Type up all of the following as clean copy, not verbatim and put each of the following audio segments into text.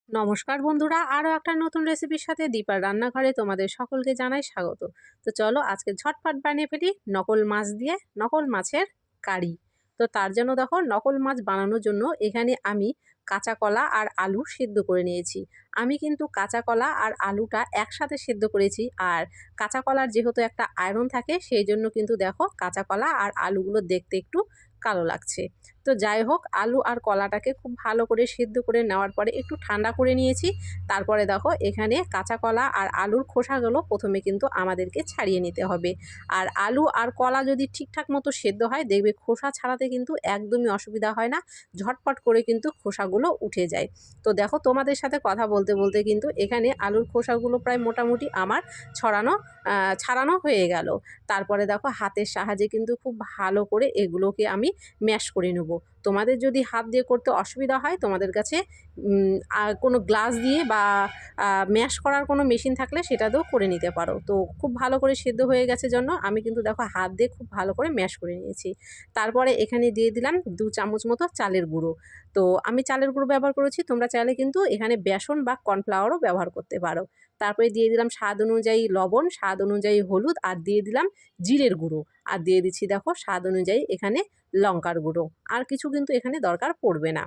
নমস্কার বন্ধুরা, আরও একটা নতুন রেসিপির সাথে দীপার রান্নাঘরে তোমাদের সকলকে জানাই স্বাগত। তো চলো আজকে ঝটপট বানিয়ে ফেলি নকল মাছ দিয়ে নকল মাছের কারি। তো তার জন্য দেখো, নকল মাছ বানানোর জন্য এখানে আমি কাঁচা কলা আর আলু সিদ্ধ করে নিয়েছি। আমি কিন্তু কাঁচা কলা আর আলুটা একসাথে সিদ্ধ করেছি। আর কাঁচা কলার যেহেতু একটা আয়রন থাকে, সেই জন্য কিন্তু দেখো কাঁচা কলা আর আলুগুলো দেখতে একটু কালো লাগছে। তো যাই হোক, আলু আর কলাটাকে খুব ভালো করে সিদ্ধ করে নেওয়ার পরে একটু ঠান্ডা করে নিয়েছি। তারপরে দেখো, এখানে কাঁচা কলা আর আলুর খোসাগুলো প্রথমে কিন্তু আমাদেরকে ছাড়িয়ে নিতে হবে। আর আলু আর কলা যদি ঠিকঠাক মতো সেদ্ধ হয়, দেখবে খোসা ছাড়াতে কিন্তু একদমই অসুবিধা হয় না, ঝটপট করে কিন্তু খোসাগুলো উঠে যায়। তো দেখো, তোমাদের সাথে কথা বলতে বলতে কিন্তু এখানে আলুর খোসাগুলো প্রায় মোটামুটি আমার ছাড়ানো হয়ে গেল। তারপরে দেখো, হাতের সাহায্যে কিন্তু খুব ভালো করে এগুলোকে আমি ম্যাশ করে নেব। তোমাদের যদি হাত দিয়ে করতে অসুবিধা হয়, তোমাদের কাছে কোনো গ্লাস দিয়ে বা ম্যাশ করার কোনো মেশিন থাকলে সেটা দিয়েও করে নিতে পারো। তো খুব ভালো করে সেদ্ধ হয়ে গেছে জন্য আমি কিন্তু দেখো হাত দিয়ে খুব ভালো করে ম্যাশ করে নিয়েছি। তারপরে এখানে দিয়ে দিলাম 2 চামচ মতো চালের গুঁড়ো। তো আমি চালের গুঁড়ো ব্যবহার করেছি, তোমরা চাইলে কিন্তু এখানে বেসন বা কর্নফ্লাওয়ারও ব্যবহার করতে পারো। তারপরে দিয়ে দিলাম স্বাদ অনুযায়ী লবণ, স্বাদ অনুযায়ী হলুদ, আর দিয়ে দিলাম জিরের গুঁড়ো, আর দিয়ে দিচ্ছি দেখো স্বাদ অনুযায়ী এখানে লঙ্কার গুঁড়ো। আর কিছু কিন্তু এখানে দরকার পড়বে না।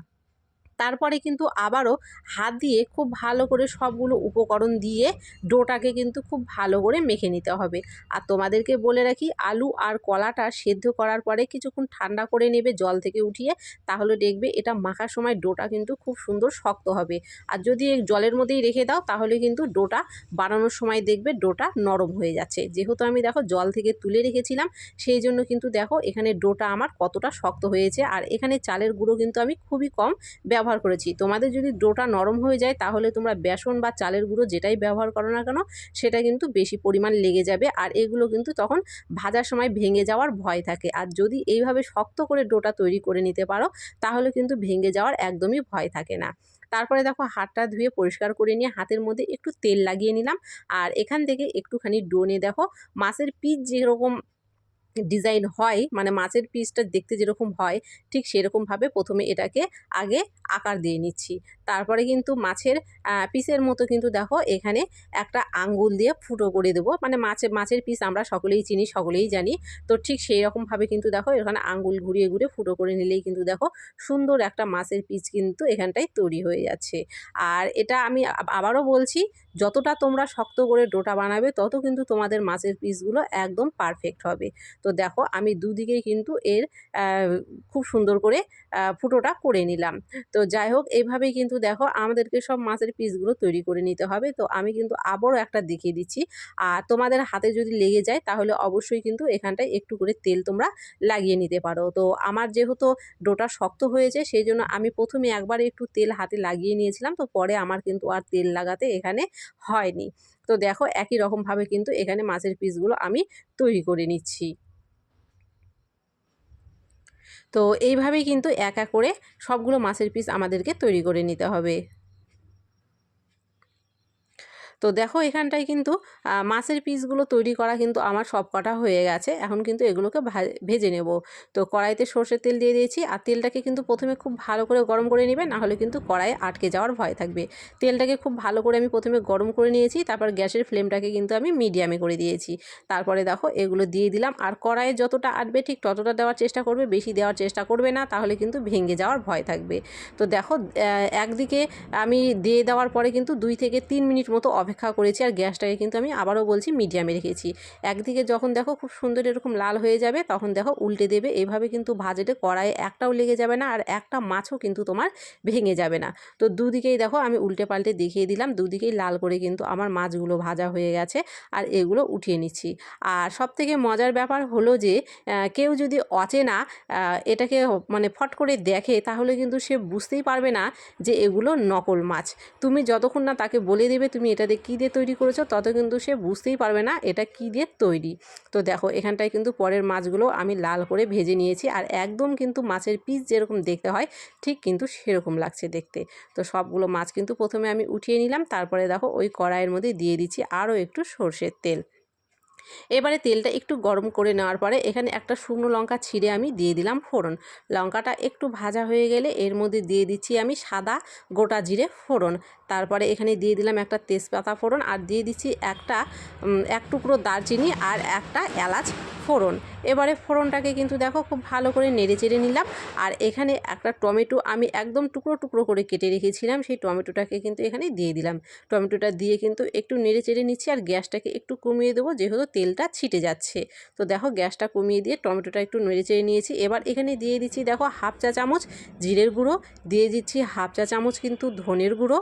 তারপরে কিন্তু আবারও হাত দিয়ে খুব ভালো করে সবগুলো উপকরণ দিয়ে ডোটাকে কিন্তু খুব ভালো করে মেখে নিতে হবে। আর তোমাদেরকে বলে রাখি, আলু আর কলাটা সেদ্ধ করার পরে কিছুক্ষণ ঠান্ডা করে নেবে জল থেকে উঠিয়ে, তাহলে দেখবে এটা মাখার সময় ডোটা কিন্তু খুব সুন্দর শক্ত হবে। আর যদি জলের মধ্যেই রেখে দাও, তাহলে কিন্তু ডোটা বানানোর সময় দেখবে ডোটা নরম হয়ে যাচ্ছে। যেহেতু আমি দেখো জল থেকে তুলে রেখেছিলাম, সেই জন্য কিন্তু দেখো এখানে ডোটা আমার কতটা শক্ত হয়েছে। আর এখানে চালের গুঁড়ো কিন্তু আমি খুবই কম ব্যবহার করেছি। তোমাদের যদি ডোটা নরম হয়ে যায়, তাহলে তোমরা বেসন বা চালের গুঁড়ো যেটাই ব্যবহার করো না কেন, সেটা কিন্তু বেশি পরিমাণ লেগে যাবে। আর এগুলো কিন্তু তখন ভাজার সময় ভেঙে যাওয়ার ভয় থাকে। আর যদি এইভাবে শক্ত করে ডোটা তৈরি করে নিতে পারো, তাহলে কিন্তু ভেঙে যাওয়ার একদমই ভয় থাকে না। তারপরে দেখো, হাতটা ধুয়ে পরিষ্কার করে নিয়ে হাতের মধ্যে একটু তেল লাগিয়ে নিলাম। আর এখান থেকে একটুখানি ডো নিয়ে দেখো, মাছের পিস যেরকম ডিজাইন হয়, মানে মাছের পিসটা দেখতে যেরকম হয়, ঠিক সেরকমভাবে প্রথমে এটাকে আগে আকার দিয়ে নিচ্ছি। তারপরে কিন্তু মাছের পিসের মতো কিন্তু দেখো এখানে একটা আঙ্গুল দিয়ে ফুটো করে দেবো। মানে মাছের পিস আমরা সকলেই চিনি, সকলেই জানি। তো ঠিক সেই রকমভাবে কিন্তু দেখো এখানে আঙ্গুল ঘুরিয়ে ঘুরিয়ে ফুটো করে নিলেই কিন্তু দেখো সুন্দর একটা মাছের পিস কিন্তু এখানটায় তৈরি হয়ে যাচ্ছে। আর এটা আমি আবারও বলছি, যতটা তোমরা শক্ত করে ডোটা বানাবে, তত কিন্তু তোমাদের মাছের পিসগুলো একদম পারফেক্ট হবে। তো দেখো, আমি দুদিকেই কিন্তু এর খুব সুন্দর করে ফুটোটা করে নিলাম। তো যাই হোক, এইভাবেই কিন্তু দেখো আমাদেরকে সব মাছের পিসগুলো তৈরি করে নিতে হবে। তো আমি কিন্তু আবারও একটা দেখিয়ে দিচ্ছি। আর তোমাদের হাতে যদি লেগে যায়, তাহলে অবশ্যই কিন্তু এখানটায় একটু করে তেল তোমরা লাগিয়ে নিতে পারো। তো আমার যেহেতু ডোটা শক্ত হয়েছে, সেই জন্য আমি প্রথমে একবার একটু তেল হাতে লাগিয়ে নিয়েছিলাম। তো পরে আমার কিন্তু আর তেল লাগাতে এখানে হয়নি। তো দেখো, একই রকমভাবে কিন্তু এখানে মাছের পিসগুলো আমি তৈরি করে নিচ্ছি। তো এইভাবেই কিন্তু এক এক করে সবগুলো মাছের পিস আমাদেরকে তৈরি করে নিতে হবে। তো দেখো, এখানটায় কিন্তু মাছের পিসগুলো তৈরি করা কিন্তু আমার সব কটা হয়ে গেছে। এখন কিন্তু এগুলোকে ভেজে নেব। তো কড়াইতে সর্ষের তেল দিয়ে দিয়েছি। আর তেলটাকে কিন্তু প্রথমে খুব ভালো করে গরম করে নেবে, নাহলে কিন্তু কড়াইয়ে আটকে যাওয়ার ভয় থাকবে। তেলটাকে খুব ভালো করে আমি প্রথমে গরম করে নিয়েছি। তারপর গ্যাসের ফ্লেমটাকে কিন্তু আমি মিডিয়ামে করে দিয়েছি। তারপরে দেখো এগুলো দিয়ে দিলাম। আর কড়াইয়ে যতটা আটবে ঠিক ততটা দেওয়ার চেষ্টা করবে, বেশি দেওয়ার চেষ্টা করবে না, তাহলে কিন্তু ভেঙে যাওয়ার ভয় থাকবে। তো দেখো, একদিকে আমি দিয়ে দেওয়ার পরে কিন্তু 2 থেকে 3 মিনিট মতো অপেক্ষা করেছি। আর গ্যাসটাকে কিন্তু আমি আবারও বলছি মিডিয়ামে রেখেছি। একদিকে যখন দেখো খুব সুন্দর এরকম লাল হয়ে যাবে, তখন দেখো উল্টে দেবে। এইভাবে কিন্তু ভাজলে কড়াইয়ে একটাও লেগে যাবে না, আর একটা মাছও কিন্তু তোমার ভেঙে যাবে না। তো দুদিকেই দেখো আমি উল্টে পাল্টে দেখিয়ে দিলাম। দুদিকেই লাল করে কিন্তু আমার মাছগুলো ভাজা হয়ে গেছে। আর এগুলো উঠিয়ে নিচ্ছি। আর সবথেকে মজার ব্যাপার হলো যে, কেউ যদি অচেনা এটাকে মানে ফট করে দেখে, তাহলে কিন্তু সে বুঝতেই পারবে না যে এগুলো নকল মাছ। তুমি যতক্ষণ না তাকে বলে দেবে তুমি এটাতে কী দিয়ে তৈরি করেছো, তত কিন্তু সে বুঝতেই পারবে না এটা কী দিয়ে তৈরি। তো দেখো, এখানটায় কিন্তু পরের মাছগুলো আমি লাল করে ভেজে নিয়েছি। আর একদম কিন্তু মাছের পিস যেরকম দেখতে হয়, ঠিক কিন্তু সেরকম লাগছে দেখতে। তো সবগুলো মাছ কিন্তু প্রথমে আমি উঠিয়ে নিলাম। তারপরে দেখো ওই কড়াইয়ের মধ্যে দিয়ে দিচ্ছি আরও একটু সর্ষের তেল। এবারে তেলটা একটু গরম করে নেওয়ার পরে এখানে একটা শুকনো লঙ্কা ছিঁড়ে আমি দিয়ে দিলাম ফোড়ন। লঙ্কাটা একটু ভাজা হয়ে গেলে এর মধ্যে দিয়ে দিচ্ছি আমি সাদা গোটা জিরে ফোড়ন। তারপরে এখানে দিয়ে দিলাম একটা তেজপাতা ফোড়ন, আর দিয়ে দিচ্ছি এক টুকরো দারচিনি আর একটা এলাচ ফোড়ন। এবারে ফোড়নটাকে কিন্তু দেখো খুব ভালো করে নেড়ে চেড়ে নিলাম। আর এখানে একটা টমেটো আমি একদম টুকরো টুকরো করে কেটে রেখেছিলাম, সেই টমেটোটাকে কিন্তু এখানে দিয়ে দিলাম। টমেটোটা দিয়ে কিন্তু একটু নেড়ে চেড়ে নিচ্ছি, আর গ্যাসটাকে একটু কমিয়ে দেবো যেহেতু তেলটা ছিটে যাচ্ছে। তো দেখো গ্যাসটা কমিয়ে দিয়ে টমেটোটা একটু নেড়ে চেড়ে নিয়েছি। এবার এখানে দিয়ে দিচ্ছি দেখো হাফ চা চামচ জিরের গুঁড়ো, দিয়ে দিচ্ছি হাফ চা চামচ কিন্তু ধনের গুঁড়ো,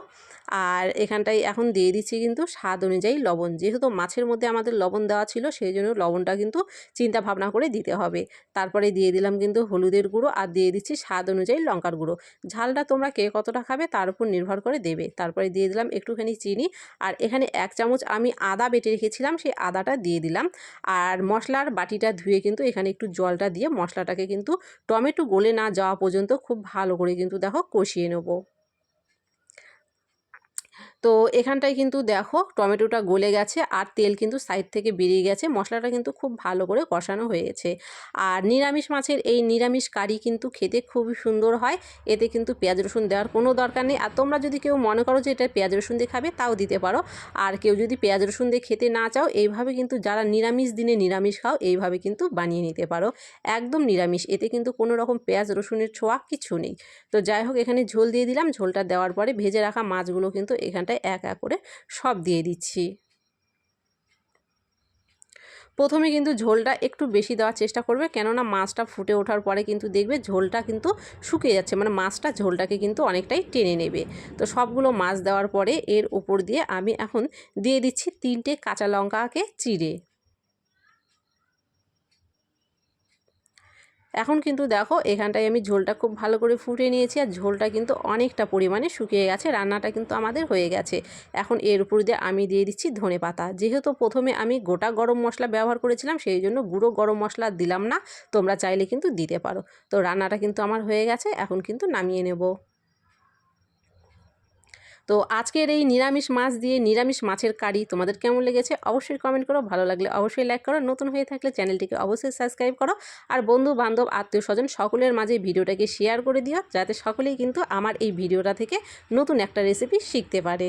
আর এখানটায় এখন দিয়ে দিচ্ছি কিন্তু স্বাদ অনুযায়ী লবণ। যেহেতু মাছের মধ্যে আমাদের লবণ দেওয়া ছিল সেই জন্য লবণটা কিন্তু চিন্তা ভাবনা করে দিতে হবে। তারপরে দিয়ে দিলাম কিন্তু হলুদের গুঁড়ো, আর দিয়ে দিচ্ছি স্বাদ অনুযায়ী লঙ্কার গুঁড়ো। ঝালটা তোমরা কে কতটা খাবে তার উপর নির্ভর করে দেবে। তারপরে দিয়ে দিলাম একটুখানি চিনি, আর এখানে 1 চামচ আমি আদা বেটে রেখেছিলাম সেই আদাটা দিয়ে দিলাম। আর মশলার বাটিটা ধুয়ে কিন্তু এখানে একটু জলটা দিয়ে মশলাটাকে কিন্তু টমেটো গলে না যাওয়া পর্যন্ত খুব ভালো করে কিন্তু দেখো কষিয়ে নেবো। তো এখানটায় কিন্তু দেখো টমেটোটা গলে গেছে আর তেল কিন্তু সাইড থেকে বেরিয়ে গেছে, মশলাটা কিন্তু খুব ভালো করে কষানো হয়ে গেছে। আর নিরামিষ মাছের এই নিরামিষ কারি কিন্তু খেতে খুবই সুন্দর হয়, এতে কিন্তু পেঁয়াজ রসুন দেওয়ার কোনো দরকার নেই। আর তোমরা যদি কেউ মনে করো যে এটা পেঁয়াজ রসুন দিয়ে খাবে তাও দিতে পারো, আর কেউ যদি পেঁয়াজ রসুন দিয়ে খেতে না চাও এইভাবে কিন্তু যারা নিরামিষ দিনে নিরামিষ খাও এইভাবে কিন্তু বানিয়ে নিতে পারো। একদম নিরামিষ, এতে কিন্তু কোনো রকম পেঁয়াজ রসুনের ছোঁয়া কিছু নেই। তো যাই হোক এখানে ঝোল দিয়ে দিলাম, ঝোলটা দেওয়ার পরে ভেজে রাখা মাছগুলো কিন্তু এখানটায় এক এক করে সব দিয়ে দিচ্ছি। প্রথমে কিন্তু ঝোলটা একটু বেশি দেওয়ার চেষ্টা করবে, কেননা মাছটা ফুটে ওঠার পরে কিন্তু দেখবে ঝোলটা কিন্তু শুকিয়ে যাচ্ছে, মানে মাছটা ঝোলটাকে কিন্তু অনেকটাই টেনে নেবে। তো সবগুলো মাছ দেওয়ার পরে এর উপর দিয়ে আমি এখন দিয়ে দিচ্ছি 3টে কাঁচা লঙ্কাকে চিড়ে। এখন কিন্তু দেখো এখানটায় আমি ঝোলটা খুব ভালো করে ফুটিয়ে নিয়েছি, আর ঝোলটা কিন্তু অনেকটা পরিমাণে শুকিয়ে গেছে, রান্নাটা কিন্তু আমাদের হয়ে গেছে। এখন এর উপর দিয়ে আমি দিয়ে দিচ্ছি ধনেপাতা। যেহেতু প্রথমে আমি গোটা গরম মশলা ব্যবহার করেছিলাম সেই জন্য গুঁড়ো গরম মশলা দিলাম না, তোমরা চাইলে কিন্তু দিতে পারো। তো রান্নাটা কিন্তু আমার হয়ে গেছে, এখন কিন্তু নামিয়ে নেব। তো আজকের এই নিরামিষ মাছ দিয়ে নিরামিষ মাছের কারি তোমাদের কেমন লেগেছে অবশ্যই কমেন্ট করো, ভালো লাগলে অবশ্যই লাইক করো, নতুন হয়ে থাকলে চ্যানেলটিকে অবশ্যই সাবস্ক্রাইব করো, আর বন্ধু বান্ধব আত্মীয় স্বজন সকলের মাঝে ভিডিওটাকে শেয়ার করে দিও, যাতে সকলেই কিন্তু আমার এই ভিডিওটা থেকে নতুন একটা রেসিপি শিখতে পারে।